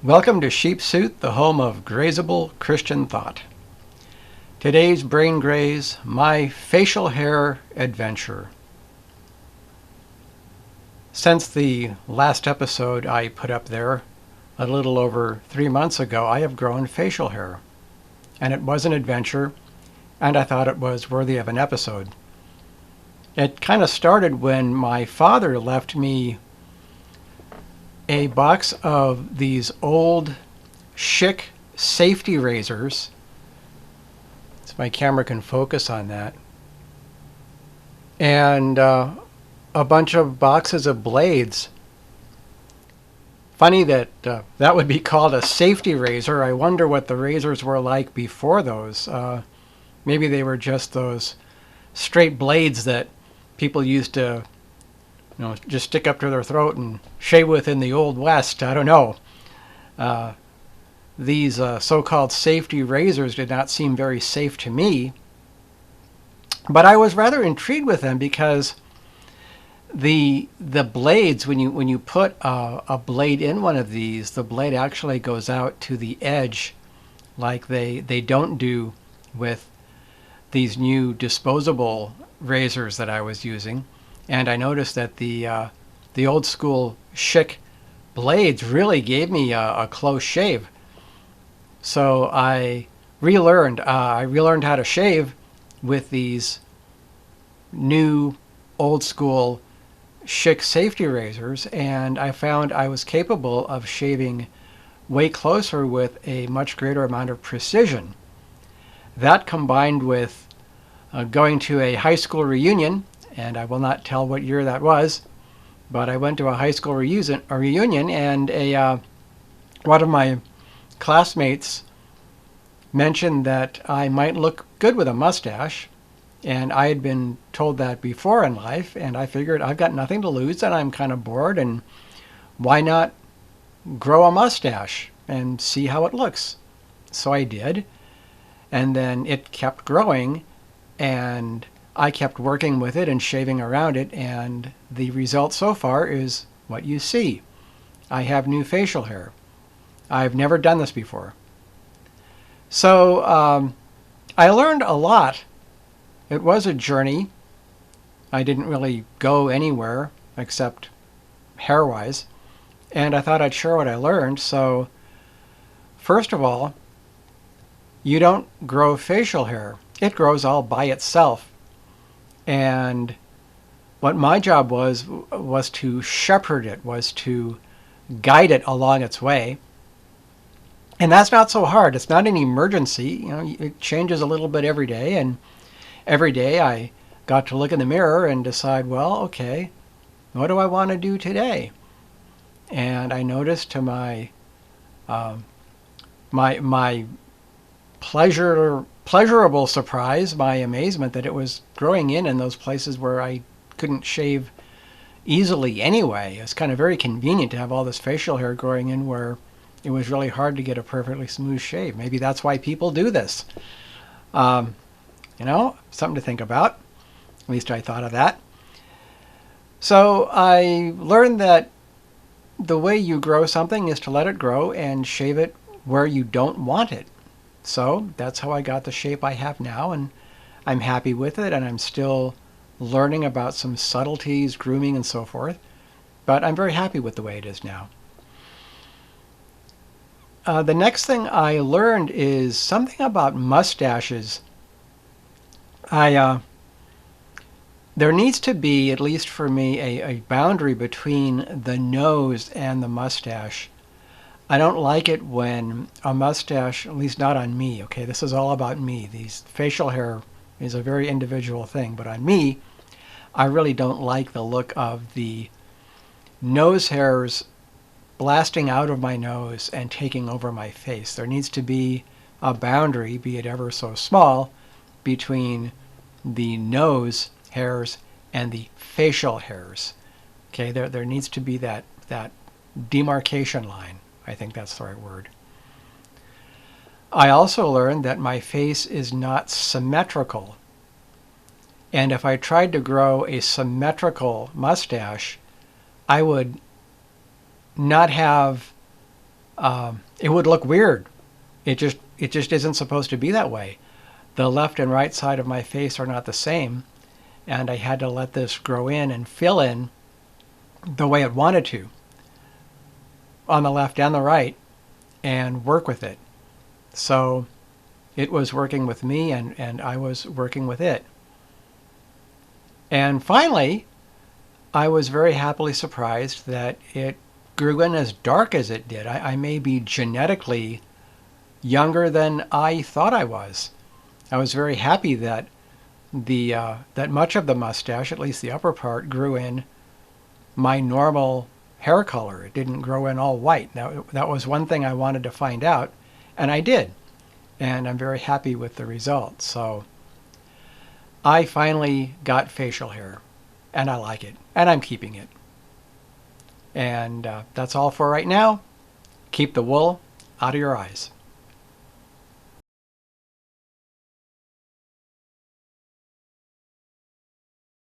Welcome to Sheep Suit, the home of grazable Christian thought. Today's brain graze, my facial hair adventure. Since the last episode I put up there a little over 3 months ago, I have grown facial hair. And it was an adventure, and I thought it was worthy of an episode. It kind of started when my father left me a box of these old Schick safety razors. So my camera can focus on that. And a bunch of boxes of blades. Funny that that would be called a safety razor. I wonder what the razors were like before those. Maybe they were just those straight blades that people used to just stick up to their throat and shave with in the Old West. I don't know. These so-called safety razors did not seem very safe to me. But I was rather intrigued with them because the blades, when you put a blade in one of these, the blade actually goes out to the edge like they don't do with these new disposable razors that I was using. And I noticed that the old school Schick blades really gave me a close shave. So I relearned how to shave with these new old school Schick safety razors, and I found I was capable of shaving way closer with a much greater amount of precision. That combined with going to a high school reunion, and I will not tell what year that was, but I went to a high school reunion, and one of my classmates mentioned that I might look good with a mustache, and I had been told that before in life, and I figured I've got nothing to lose, and I'm kind of bored, and why not grow a mustache and see how it looks? So I did, and then it kept growing, and I kept working with it and shaving around it, and the result so far is what you see. I have new facial hair. I've never done this before. So I learned a lot. It was a journey. I didn't really go anywhere except hair-wise, and I thought I'd share what I learned. So first of all, you don't grow facial hair. It grows all by itself. And what my job was to shepherd it, was to guide it along its way. And that's not so hard. It's not an emergency. It changes a little bit every day. And every day I got to look in the mirror and decide, well, okay, what do I want to do today? And I noticed to my my pleasurable surprise, my amazement, that it was growing in those places where I couldn't shave easily anyway. It's kind of very convenient to have all this facial hair growing in where it was really hard to get a perfectly smooth shave. Maybe that's why people do this. Something to think about. At least I thought of that. So I learned that the way you grow something is to let it grow and shave it where you don't want it. So that's how I got the shape I have now, and I'm happy with it, and I'm still learning about some subtleties, grooming, and so forth. But I'm very happy with the way it is now. The next thing I learned is something about mustaches. There needs to be, at least for me, a boundary between the nose and the mustache. I don't like it when a mustache, at least not on me, okay? This is all about me. These facial hair is a very individual thing, but on me, I really don't like the look of the nose hairs blasting out of my nose and taking over my face. There needs to be a boundary, be it ever so small, between the nose hairs and the facial hairs. Okay, there needs to be that demarcation line. I think that's the right word. I also learned that my face is not symmetrical. And if I tried to grow a symmetrical mustache, I would not have it would look weird. It just isn't supposed to be that way. The left and right side of my face are not the same, and I had to let this grow in and fill in the way it wanted to on the left and the right and work with it. So it was working with me, and I was working with it. And finally, I was very happily surprised that it grew in as dark as it did. I may be genetically younger than I thought I was. I was very happy that that much of the mustache, at least the upper part, grew in my normal hair color. It didn't grow in all white. Now, that was one thing I wanted to find out, and I did. And I'm very happy with the results. So I finally got facial hair, and I like it, and I'm keeping it. And that's all for right now. Keep the wool out of your eyes.